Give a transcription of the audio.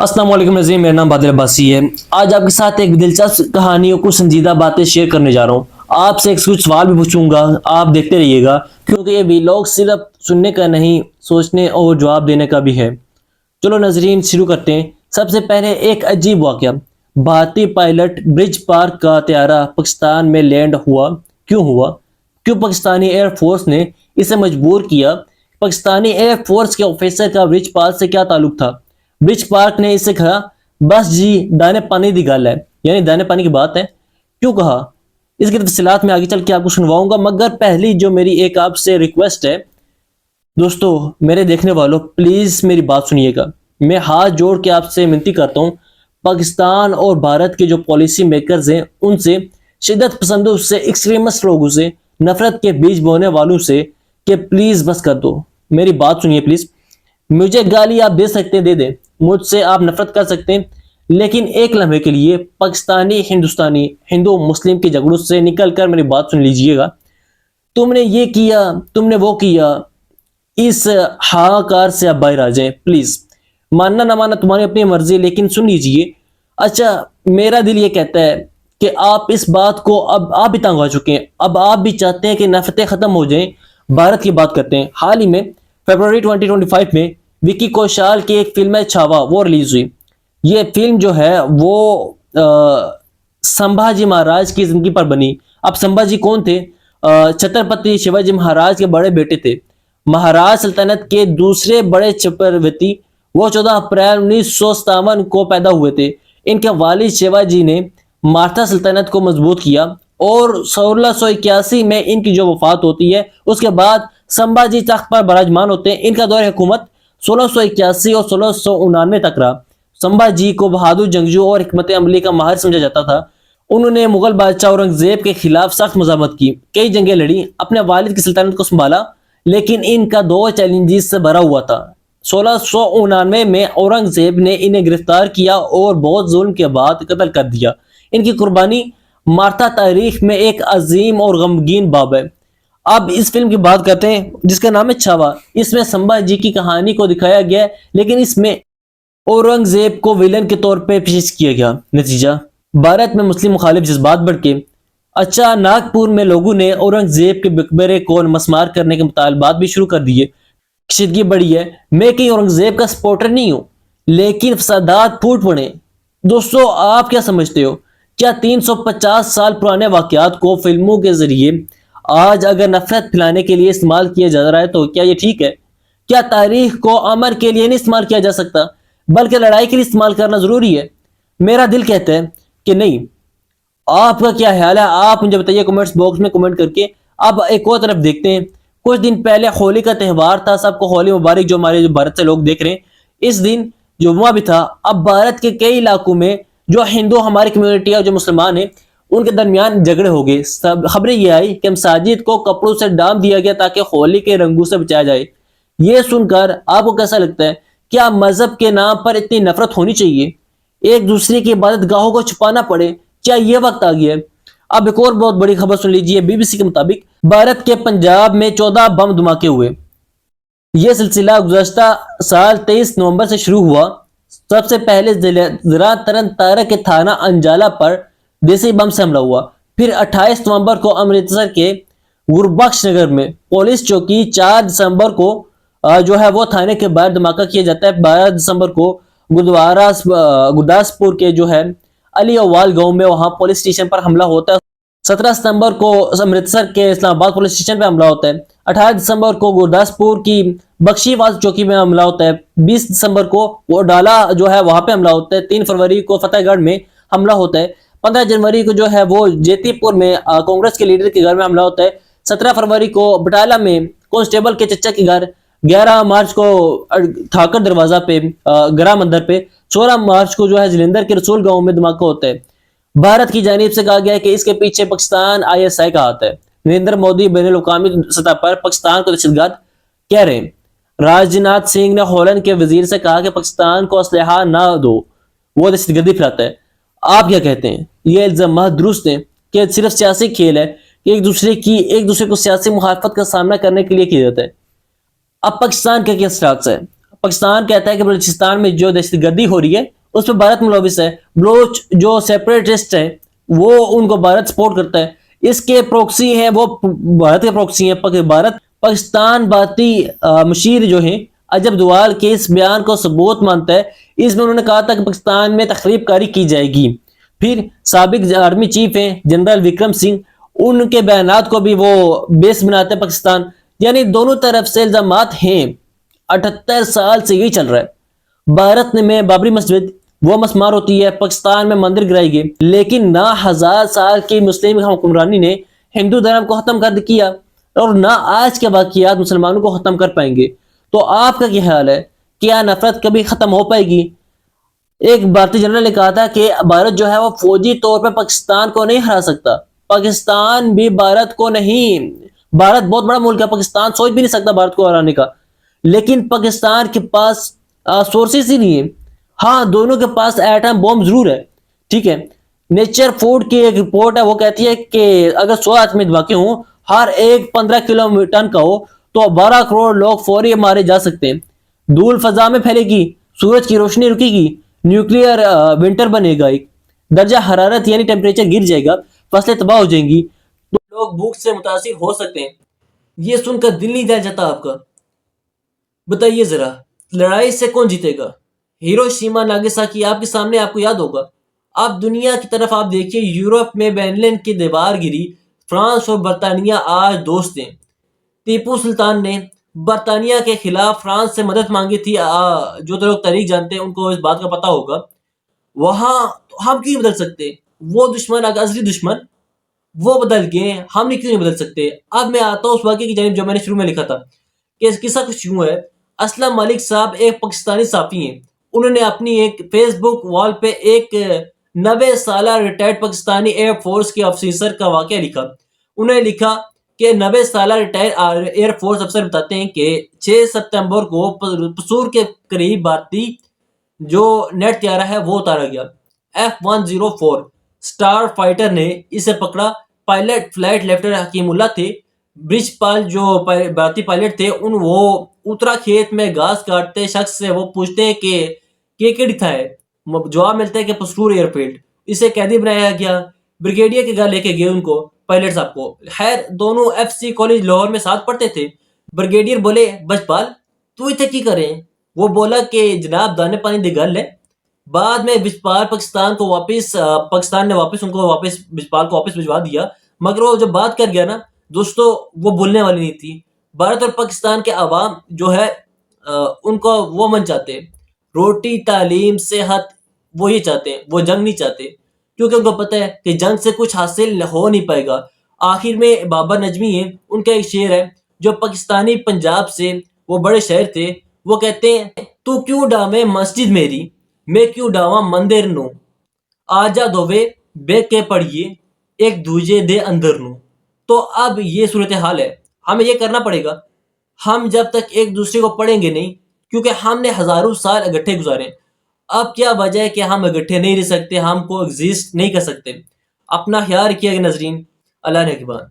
अस्सलाम वालेकुम नज़ीम, मेरा नाम बादल अब्बासी है। आज आपके साथ एक दिलचस्प कहानियों को संजीदा बातें शेयर करने जा रहा हूँ। आपसे एक कुछ सवाल भी पूछूंगा, आप देखते रहिएगा क्योंकि ये वीलॉग सिर्फ सुनने का नहीं, सोचने और जवाब देने का भी है। चलो नाजरीन शुरू करते हैं। सबसे पहले एक अजीब वाकया। भारतीय पायलट ब्रिज पार का त्यारा पाकिस्तान में लैंड हुआ। क्यों हुआ? क्यों पाकिस्तानी एयरफोर्स ने इसे मजबूर किया? पाकिस्तानी एयरफोर्स के ऑफिसर का ब्रिज पार से क्या ताल्लुक था? ब्रिज पार्क ने इससे कहा, बस जी दाने पानी दी गल है, यानी दाने पानी की बात है। क्यों कहा? इसकी तफसीलात में आगे चल के आपको सुनवाऊंगा, मगर पहली जो मेरी एक आपसे रिक्वेस्ट है, दोस्तों मेरे देखने वालों, प्लीज मेरी बात सुनिएगा। मैं हाथ जोड़ के आपसे विनती करता हूँ, पाकिस्तान और भारत के जो पॉलिसी मेकर्स हैं उनसे, शिद्दत पसंदों से, एक्सट्रीमिस्ट लोगों से, नफरत के बीज बोने वालों से, कि प्लीज बस कर दो। मेरी बात सुनिए प्लीज। मुझे गाली आप दे सकते हैं, दे दें, मुझसे आप नफरत कर सकते हैं, लेकिन एक लम्हे के लिए पाकिस्तानी हिंदुस्तानी हिंदू मुस्लिम के झगड़ों से निकल कर मेरी बात सुन लीजिएगा। तुमने ये किया, तुमने वो किया, इस हाहाकार से आप बाहर आ जाएं प्लीज। मानना ना मानना तुम्हारी अपनी मर्जी, लेकिन सुन लीजिए। अच्छा, मेरा दिल ये कहता है कि आप इस बात को, अब आप भी तंग आ चुके हैं, अब आप भी चाहते हैं कि नफरतें खत्म हो जाएं। भारत की बात करते हैं। हाल ही में फरवरी 2025 में विकी कौशल की एक फिल्म है छावा, वो रिलीज हुई। ये फिल्म जो है वो संभाजी महाराज की जिंदगी पर बनी। अब संभाजी कौन थे? छत्रपति शिवाजी महाराज के बड़े बेटे थे। महाराज सल्तनत के दूसरे बड़े चक्रवर्ती वो 14 अप्रैल 1957 को पैदा हुए थे। इनके वालिद शिवाजी ने मारठा सल्तनत को मजबूत किया और 1681 में इनकी जो वफात होती है, उसके बाद संभाजी तख्त पर बराजमान होते हैं। इनका दौर हुकूमत 1681 और 1699 तक रहा। संभाजी को बहादुर जंगजू और हिकमत अमली का माहिर समझा जाता था। उन्होंने मुगल बादशाह औरंगजेब के खिलाफ सख्त मज़ामत की, कई जंगें लड़ी, अपने वालिद की सल्तनत को संभाला, लेकिन इनका दौर चैलेंजेस से भरा हुआ था। 1699 में औरंगजेब ने इन्हें गिरफ्तार किया और बहुत जुल्म के बाद कत्ल कर दिया। इनकी कुर्बानी मारठा तारीख में एक अजीम और गमगीन बाब है। अब इस फिल्म की बात करते हैं जिसका नाम है छावा। इसमें संभाजी की कहानी को दिखाया गया है, लेकिन इसमें औरंगजेब को विलन के तौर पे पेश किया गया। नतीजा, भारत में मुस्लिम मुखालिफ जज्बात बढ़ के अच्छा नागपुर में लोगों ने औरंगजेब के मकबरे को मसमार करने के मुतालबात भी शुरू कर दिए। कशीदगी बढ़ी है। मैं कहीं औरंगजेब का सपोर्टर नहीं हूं, लेकिन फसादात फूट पड़े। दोस्तों आप क्या समझते हो? क्या 350 साल पुराने वाकयात को फिल्मों के जरिए आज अगर नफरत फैलाने के लिए इस्तेमाल किया जा रहा है तो क्या ये ठीक है? क्या तारीख को अमर के लिए नहीं इस्तेमाल किया जा सकता, बल्कि लड़ाई के लिए इस्तेमाल करना जरूरी है? मेरा दिल कहता है कि नहीं। आपका क्या ख्याल है? आप मुझे बताइए कमेंट्स बॉक्स में कमेंट करके। अब एक और तरफ देखते हैं। कुछ दिन पहले होली का त्यौहार था, सबको होली मुबारक, जो हमारे जो भारत से लोग देख रहे हैं। इस दिन जुम्मा भी था। अब भारत के कई इलाकों में जो हिंदू हमारी कम्युनिटी है, जो मुसलमान है, उनके दरमियान झगड़े हो गए। सब खबरें ये आई कि मसाजिद को कपड़ों से डाम दिया गया ताकि होली के रंगों से बचाया जाए। ये सुनकर आपको कैसा लगता है? क्या मजहब के नाम पर इतनी नफरत होनी चाहिए? एक दूसरे की इबादत गाहों को छुपाना पड़े? क्या ये वक्त आ गया है? अब एक और बहुत बड़ी खबर सुन लीजिए। बीबीसी के मुताबिक भारत के पंजाब में 14 बम धमाके हुए। यह सिलसिला गुज़श्ता साल 23 नवंबर से शुरू हुआ। सबसे पहले जिला तरन तारा के थाना अंजाला पर देसी बम से हमला हुआ। फिर 28 नवंबर को अमृतसर के गुरबख्श नगर में पुलिस चौकी, 4 दिसंबर को जो है वो थाने के बाहर धमाका किया जाता है। 12 दिसंबर को गुरदासपुर के जो है अली अवाल गांव में वहां पुलिस स्टेशन पर हमला होता है। 17 सितंबर को अमृतसर के इस्लामाबाद पुलिस स्टेशन पर हमला होता है। 18 दिसंबर को गुरदासपुर की बख्शीवाल चौकी में हमला होता है। 20 दिसंबर को वो डाला जो है वहां पे हमला होता है। 3 फरवरी को फतेहगढ़ में हमला होता है। 15 जनवरी को जो है वो जेतीपुर में कांग्रेस के लीडर के घर में हमला होता है। 17 फरवरी को बटाला में कांस्टेबल के चचा के घर। 11 मार्च को ठाकर दरवाजा पे गरा मंदिर पे। 16 मार्च को जो है जलंधर के रसूल गांव में धमाका होता है। भारत की जानिब से कहा गया है कि इसके पीछे पाकिस्तान ISI का हाथ है। नरेंद्र मोदी बैनुल-अक़वामी सतह पर पाकिस्तान को दहशतगर्द कह रहे हैं। राजनाथ सिंह ने हॉलैंड के वजीर से कहा कि पाकिस्तान को असलहा ना दो, वो दहशतगर्दी फैलाता है। आप क्या कहते हैं? ये इल्जाम दुरुस्त है कि सिर्फ सियासी खेल है कि एक दूसरे को सियासी मुखालफत का सामना करने के लिए किया जाता है। अब पाकिस्तान के क्या स्टार्ट है? پاکستان کہتا ہے کہ بلوچستان میں جو دہشت گردی ہو رہی ہے اس پہ بھارت ملوث ہے، بلوچ جو سیپریٹسٹ ہیں وہ ان کو بھارت سپورٹ کرتا ہے، اس کے پروکسی ہیں وہ بھارت کے پروکسی ہیں۔ بھارت پاکستان بھارتی مشیر جو ہیں عجب دوال کے اس بیان کو ثبوت مانتا ہے۔ اس میں انہوں نے کہا تھا کہ پاکستان میں تخریب کاری کی جائے گی۔ پھر سابق آرمی چیف ہیں جنرل وکرم سنگھ، ان کے بیانات کو بھی وہ بیس بناتے ہیں پاکستان، یعنی دونوں طرف سے الزامات ہیں۔ 78 سال سے یہی چل رہا ہے۔ بھارت میں بابری مسجد وہ مسمار ہوتی ہے، پاکستان میں مندر گرائے گئے، لیکن نہ 1000 سال کی مسلم حکمرانی نے ہندو دھرم کو ختم کر کیا اور نہ آج کے واقعات مسلمانوں کو ختم کر پائیں گے۔ تو آپ کا کیا خیال ہے، کیا نفرت کبھی ختم ہو پائے گی؟ ایک بھارتی جنرل نے کہا تھا کہ بھارت جو ہے وہ فوجی طور پر پاکستان کو نہیں ہرا سکتا، پاکستان بھی بھارت کو نہیں۔ بھارت بہت بڑا ملک ہے، پاکستان سوچ بھی نہیں سکتا بھارت کو ہرانے کا، لیکن پاکستان کے پاس سورسز ہی نہیں ہے۔ ہاں دونوں کے پاس ایٹم بوم ضرور ہے، ٹھیک ہے۔ نیچر فوڈ کی ایک رپورٹ ہے، وہ کہتی ہے کہ اگر 100 آدمی واقع ہوں، ہر ایک 15 کلو ٹن کا ہو تو 12 کروڑ لوگ فوری مارے جا سکتے ہیں۔ دھول فضا میں پھیلے گی، سورج کی روشنی رکے گی، نیوکلیئر ونٹر بنے گا، ایک درجہ حرارت یعنی ٹیمپریچر گر جائے گا، فصلیں تباہ ہو جائیں گی، تو لوگ بھوک سے متاثر ہو سکتے ہیں۔ یہ سن کر دل نہیں دل جاتا آپ کا؟ بتائیے ذرا، لڑائی سے کون جیتے گا؟ ہیروشیما ناگاساکی آپ کے سامنے، آپ کو یاد ہوگا۔ اب دنیا کی طرف آپ دیکھیے، یورپ میں برلن کی دیوار گری، فرانس اور برطانیہ آج دوست ہیں۔ ٹیپو سلطان نے برطانیہ کے خلاف فرانس سے مدد مانگی تھی، جو لوگ تاریخ جانتے ہیں ان کو اس بات کا پتہ ہوگا۔ وہاں ہم کیوں بدل سکتے؟ وہ دشمن ازلی دشمن وہ بدل گئے، ہم نے کیوں نہیں بدل سکتے؟ اب میں آتا ہوں اس واقعے کی جانب جو میں نے شروع میں لکھا تھا کہ اس قصہ کچھ یوں ہے۔ اسلم ملک صاحب ایک پاکستانی صحافی ہیں، انہوں نے اپنی ایک فیس بک وال پہ ایک 90 سالہ ریٹائرڈ پاکستانی ایئر فورس کے افسر کا واقعہ لکھا۔ انہوں نے لکھا کہ 90 سالہ ریٹائرڈ ایئر فورس افسر بتاتے ہیں کہ 6 ستمبر کو پسور کے قریب بھارتی جو نیٹ طیارہ ہے وہ اتارا گیا۔ F-104 سٹار فائٹر نے اسے پکڑا۔ پائلٹ فلائٹ لیفٹیننٹ حکیم اللہ تھے، برج پال جو بھارتی پائلٹ تھے، وہ اترا کھیت میں گھاس کاٹتے شخص سے وہ پوچھتے ہیں کہ کیڑی تھا ہے، جواب ملتا ہے کہ پسرور ایئر فیلڈ۔ اسے قیدی بنایا گیا، بریگیڈیئر کے گھر لے کے گئے ان کو، پائلٹ صاحب کو۔ خیر دونوں FC کالج لاہور میں ساتھ پڑھتے تھے۔ بریگیڈیئر بولے بجپال تو اتنے کی کریں؟ وہ بولا کہ جناب دانے پانی دی گل ہے۔ بعد میں بجپال پاکستان نے ان کو بجپال کو واپس بھجوا دیا، مگر وہ جب بات کر گیا نا دوستو، وہ بولنے والی نہیں تھی۔ بھارت اور پاکستان کے عوام جو ہے ان کو وہ من چاہتے ہیں، روٹی، تعلیم، صحت، وہ یہ چاہتے ہیں، وہ جنگ نہیں چاہتے، کیونکہ ان کو پتہ ہے کہ جنگ سے کچھ حاصل ہو نہیں پائے گا۔ آخر میں بابا نجمی ہیں، ان کا ایک شعر ہے جو پاکستانی پنجاب سے وہ بڑے شاعر تھے، وہ کہتے ہیں تو کیوں ڈاویں مسجد میری، میں کیوں ڈاواں مندر نو، آجا دووے بے کے پڑھیے ایک دوجے دے اندر نو۔ تو اب یہ صورتحال ہے، ہمیں یہ کرنا پڑے گا۔ ہم جب تک ایک دوسرے کو پڑھیں گے نہیں، کیونکہ ہم نے ہزاروں سال اکٹھے گزارے، اب کیا وجہ ہے کہ ہم اکٹھے نہیں رہ سکتے، ہم کو ایگزسٹ نہیں کر سکتے؟ اپنا خیال رکھیے گا ناظرین، اللہ نے کے بعد۔